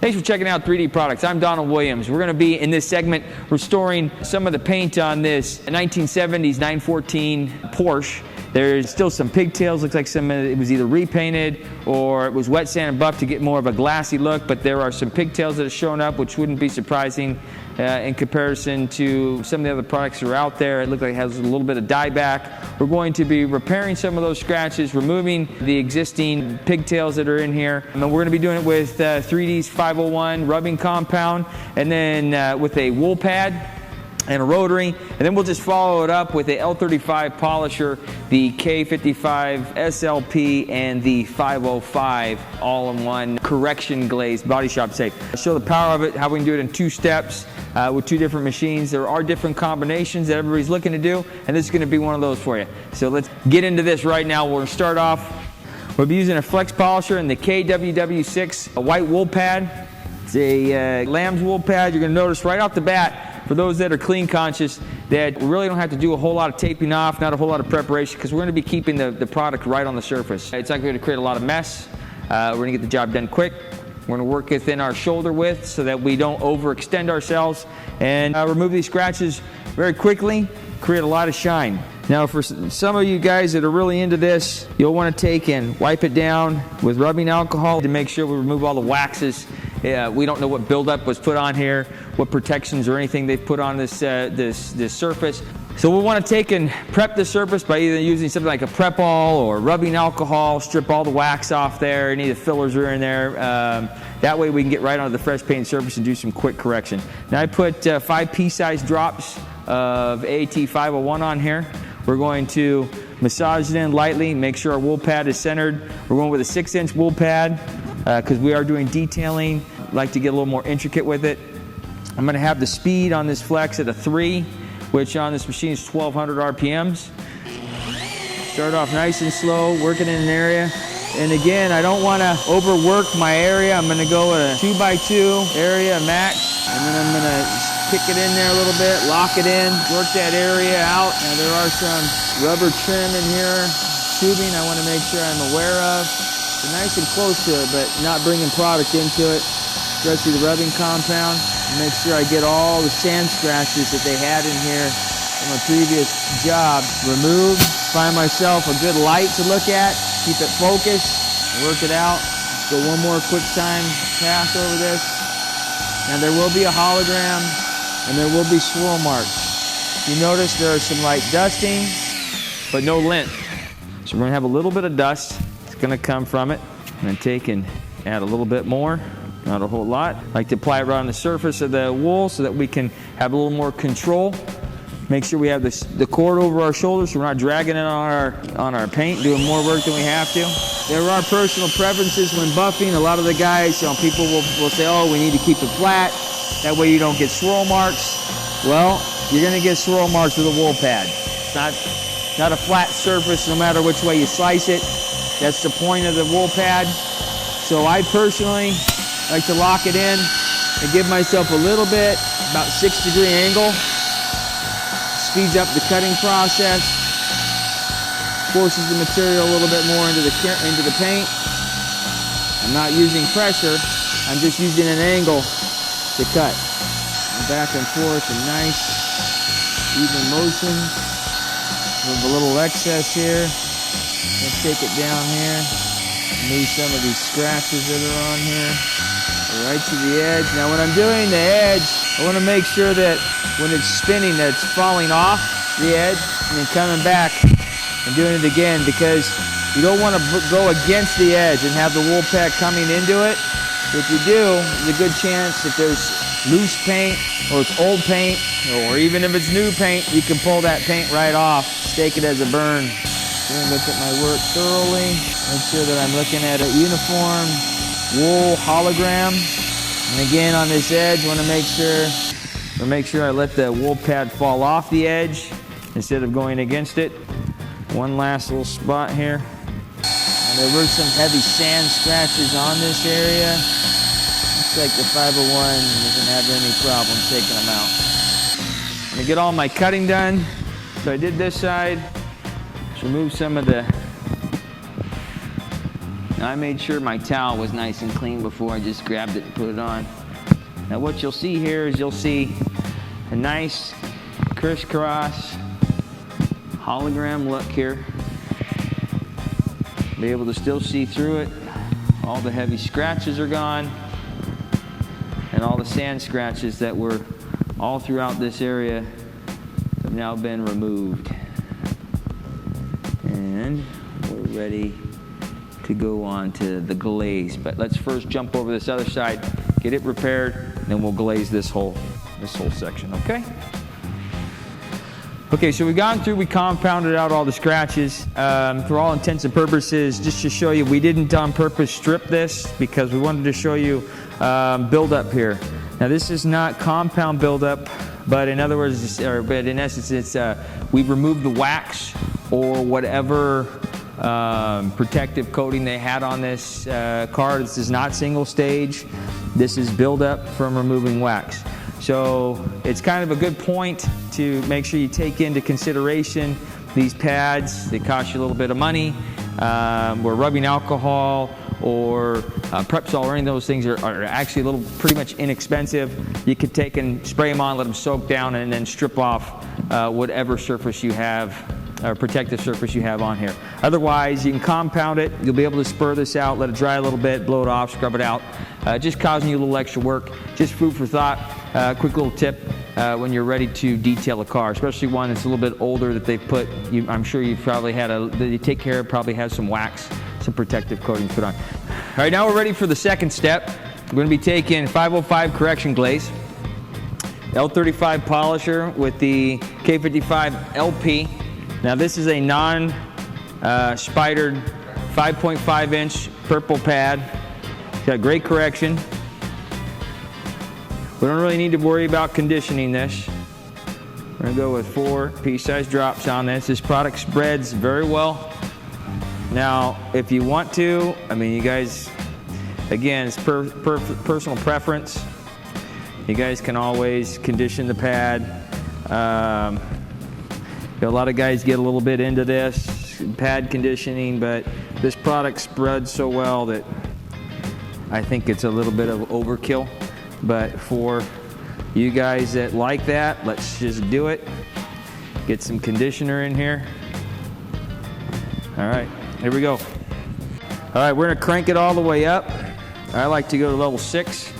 Thanks for checking out 3D Products. I'm Donald Williams. We're going to be in this segment restoring some of the paint on this 1970s 914 Porsche. There's still some pigtails. Looks like it was either repainted or it was wet sand and buff to get more of a glassy look, but there are some pigtails that have shown up, which wouldn't be surprising in comparison to some of the other products that are out there. It looks like it has a little bit of dieback. We're going to be repairing some of those scratches, removing the existing pigtails that are in here. And we're going to be doing it with 3D's 501 rubbing compound, and then with a wool pad and a rotary, and then we'll just follow it up with the L35 polisher, the K55 SLP, and the 505 all-in-one Correction Glaze body shop safe. I'll show the power of it, how we can do it in 2 steps with 2 different machines. There are different combinations that everybody's looking to do, and this is going to be one of those for you. So let's get into this right now. We're going to start off. We'll be using a flex polisher and the KWW6 a white wool pad. It's a lamb's wool pad. You're going to notice right off the bat, for those that are clean conscious, that we really don't have to do a whole lot of taping off, not a whole lot of preparation, because we're going to be keeping the product right on the surface. It's not going to create a lot of mess. We're going to get the job done quick. We're going to work within our shoulder width so that we don't overextend ourselves, and remove these scratches very quickly, create a lot of shine. Now, for some of you guys that are really into this, you'll want to take and wipe it down with rubbing alcohol to make sure we remove all the waxes. We don't know what buildup was put on here, what protections or anything they've put on this surface. So we'll want to take and prep the surface by either using something like a Prep-All or rubbing alcohol, strip all the wax off there, any of the fillers are in there. That way we can get right onto the fresh paint surface and do some quick correction. Now I put 5 pea-sized drops of AAT 501 on here. We're going to massage it in lightly, make sure our wool pad is centered. We're going with a 6-inch wool pad because we are doing detailing. Like to get a little more intricate with it. I'm going to have the speed on this flex at a 3, which on this machine is 1200 RPMs. Start off nice and slow, working in an area. And again, I don't want to overwork my area. I'm going to go with a 2x2 area max, and then I'm going to kick it in there a little bit, lock it in, work that area out. Now there are some rubber trim in here, tubing I want to make sure I'm aware of. So nice and close to it, but not bringing product into it, especially the rubbing compound. Make sure I get all the sand scratches that they had in here from a previous job removed. Find myself a good light to look at, keep it focused, work it out. Go one more quick time pass over this. Now there will be a hologram and there will be swirl marks. You notice there are some light dusting, but no lint. So we're gonna have a little bit of dust. It's gonna come from it. I'm gonna take and add a little bit more. Not a whole lot. I like to apply it right on the surface of the wool so that we can have a little more control. Make sure we have the cord over our shoulders so we're not dragging it on our paint, doing more work than we have to. There are personal preferences when buffing. A lot of the guys, people will say, oh, we need to keep it flat. That way you don't get swirl marks. Well, you're going to get swirl marks with a wool pad. It's not a flat surface no matter which way you slice it. That's the point of the wool pad. So I personally like to lock it in and give myself a little bit, about 6-degree angle. Speeds up the cutting process, forces the material a little bit more into the paint. I'm not using pressure, I'm just using an angle to cut. And back and forth in nice, even motion. With a little excess here. Let's take it down here. Move some of these scratches that are on here. Right to the edge. Now when I'm doing the edge, I want to make sure that when it's spinning that it's falling off the edge and then coming back and doing it again, because you don't want to go against the edge and have the wool pad coming into it. If you do, there's a good chance that there's loose paint or it's old paint, or even if it's new paint, you can pull that paint right off, stake it as a burn. Look at my work thoroughly, make sure that I'm looking at a uniform wool hologram. And again, on this edge, want to make sure I let the wool pad fall off the edge instead of going against it. One last little spot here. And there were some heavy sand scratches on this area. Looks like the 501 doesn't have any problem taking them out. I'm gonna get all my cutting done. So I did this side. Just remove some of the I made sure my towel was nice and clean before I just grabbed it and put it on. Now what you'll see here is you'll see a nice crisscross hologram look here. Be able to still see through it. All the heavy scratches are gone, and all the sand scratches that were all throughout this area have now been removed. And we're ready to go on to the glaze. But let's first jump over this other side, get it repaired, and then we'll glaze this whole section, okay? Okay, so we've gone through, we compounded out all the scratches. For all intents and purposes, just to show you, we didn't on purpose strip this because we wanted to show you buildup here. Now this is not compound buildup, but in other words, but in essence, it's we've removed the wax or whatever protective coating they had on this car. This is not single stage. This is buildup from removing wax. So it's kind of a good point to make sure you take into consideration these pads. They cost you a little bit of money. Where rubbing alcohol or Prepsol or any of those things are actually pretty much inexpensive. You could take and spray them on, let them soak down, and then strip off whatever surface you have, or protective surface you have on here. Otherwise, you can compound it. You'll be able to spur this out, let it dry a little bit, blow it off, scrub it out. Just causing you a little extra work. Just food for thought. Quick little tip when you're ready to detail a car, especially one that's a little bit older that they've put, I'm sure you've probably had that you take care of, probably has some wax, some protective coating put on. All right, now we're ready for the second step. We're going to be taking 505 Correction Glaze, L35 polisher with the K55 LP. Now this is a non-spidered 5.5 inch purple pad. It's got great correction. We don't really need to worry about conditioning this. We're going to go with 4 pea-sized drops on this. This product spreads very well. Now, if you want to, I mean, you guys, again, it's personal preference. You guys can always condition the pad. A lot of guys get a little bit into this pad conditioning, but this product spreads so well that I think it's a little bit of overkill. But for you guys that like that, let's just do it. Get some conditioner in here. All right, here we go. All right, we're gonna crank it all the way up. I like to go to level 6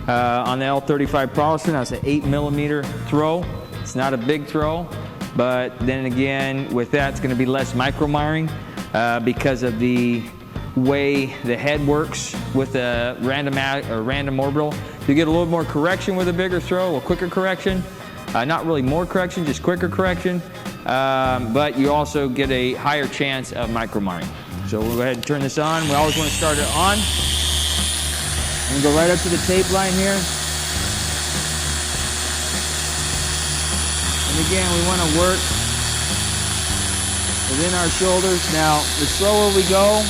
on the L35 polisher. Now it's an 8mm throw. It's not a big throw, but then again, with that, it's gonna be less micromiring because of the way the head works with a random orbital. You get a little more correction with a bigger throw, a little quicker correction. Not really more correction, just quicker correction. But you also get a higher chance of micromiring. So we'll go ahead and turn this on. We always want to start it on. And go right up to the tape line here. And again, we want to work within our shoulders. Now, the slower we go,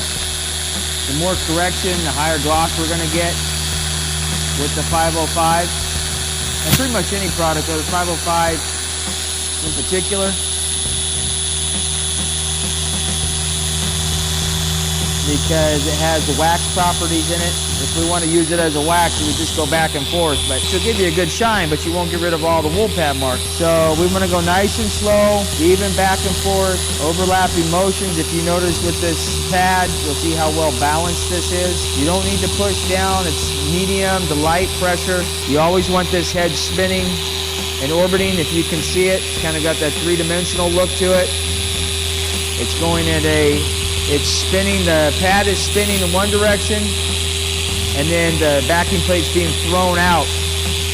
the more correction, the higher gloss we're going to get with the 505. And pretty much any product, but the 505 in particular. Because it has the wax properties in it. If we want to use it as a wax, we just go back and forth. But she'll give you a good shine, but you won't get rid of all the wool pad marks. So we want to go nice and slow, even back and forth, overlapping motions. If you notice with this pad, you'll see how well balanced this is. You don't need to push down. It's medium to light pressure. You always want this head spinning and orbiting. If you can see it, it's kind of got that three-dimensional look to it. It's going at it's spinning, the pad is spinning in one direction, and then the backing plate's being thrown out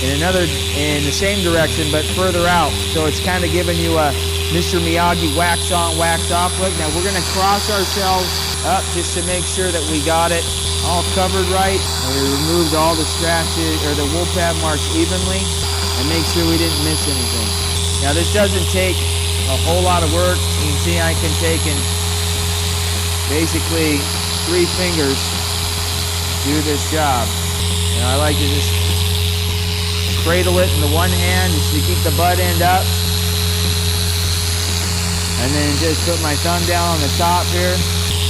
in the same direction, but further out. So it's kind of giving you a Mr. Miyagi wax on, wax off look. Now we're gonna cross ourselves up just to make sure that we got it all covered right. And we removed all the scratches, or the wool pad marks evenly, and make sure we didn't miss anything. Now this doesn't take a whole lot of work. You can see I can take and basically 3 fingers do this job. And I like to just cradle it in the one hand just to keep the butt end up. And then just put my thumb down on the top here.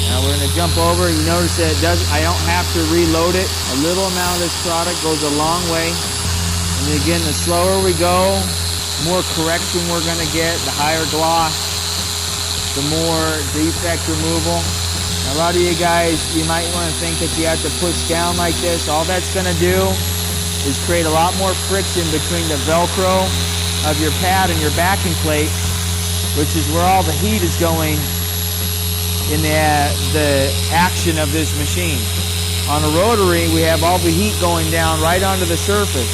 Now we're going to jump over. You notice that I don't have to reload it. A little amount of this product goes a long way. And again, the slower we go, the more correction we're going to get, the higher gloss, the more defect removal. Now, a lot of you guys, you might want to think that you have to push down like this. All that's going to do is create a lot more friction between the Velcro of your pad and your backing plate, which is where all the heat is going in the action of this machine. On a rotary, we have all the heat going down right onto the surface.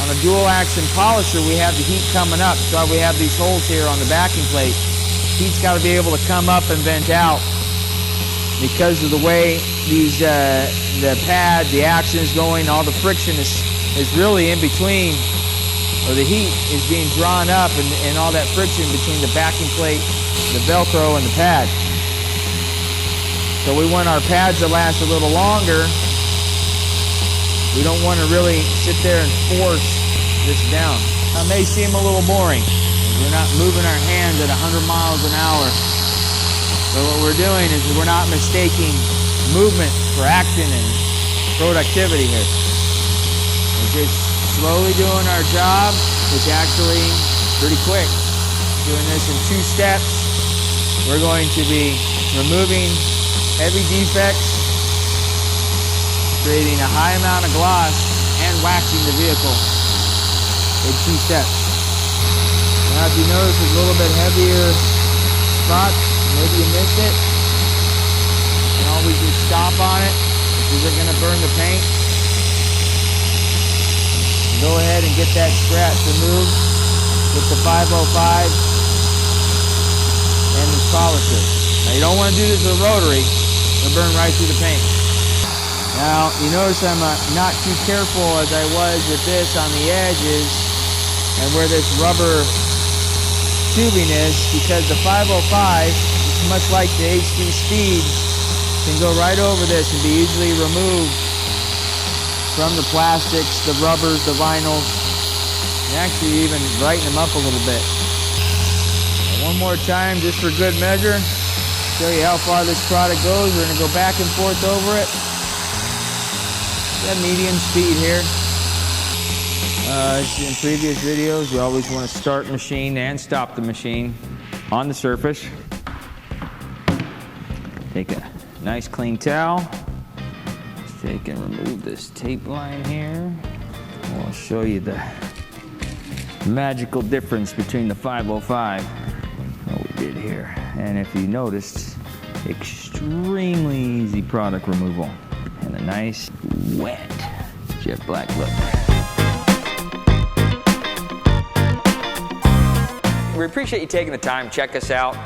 On a dual action polisher, we have the heat coming up. So we have these holes here on the backing plate. Heat's got to be able to come up and vent out. Because of the way the pad, the action is going, all the friction is really in between, or the heat is being drawn up, and all that friction between the backing plate, the Velcro, and the pad. So we want our pads to last a little longer. We don't want to really sit there and force this down. It may seem a little boring. We're not moving our hands at 100 miles an hour. But what we're doing is we're not mistaking movement for action and productivity here. We're just slowly doing our job, which actually pretty quick. Doing this in 2 steps. We're going to be removing heavy defects, creating a high amount of gloss, and waxing the vehicle in 2 steps. Now if you notice a little bit heavier spots, maybe you missed it, you can always just stop on it. Is it going to burn the paint? Go ahead and get that scratch removed with the 505 and this polisher. Now you don't want to do this with a rotary. It'll burn right through the paint. Now you notice I'm not too careful as I was with this on the edges and where this rubber tubing is, because the 505, much like the HD Speed, can go right over this and be easily removed from the plastics, the rubbers, the vinyls, and actually even brighten them up a little bit. Now, one more time, just for good measure, show you how far this product goes. We're going to go back and forth over it. Got medium speed here. In previous videos, we always want to start the machine and stop the machine on the surface. Take a nice clean towel. Let's take and remove this tape line here. I'll show you the magical difference between the 505 and what we did here. And if you noticed, extremely easy product removal and a nice wet jet black look. We appreciate you taking the time to check us out,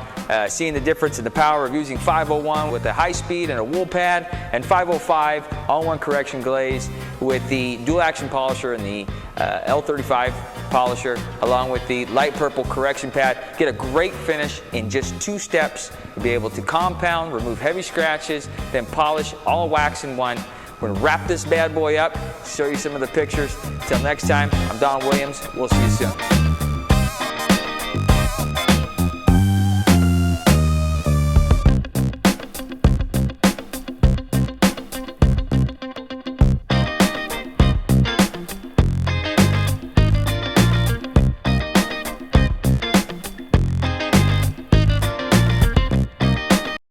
seeing the difference in the power of using 501 with a high speed and a wool pad, and 505 all-in-one correction glaze with the dual action polisher and the L35 polisher, along with the light purple correction pad. Get a great finish in just 2 steps. You'll be able to compound, remove heavy scratches, then polish, all wax in one. We're going to wrap this bad boy up, show you some of the pictures. Until next time, I'm Don Williams. We'll see you soon.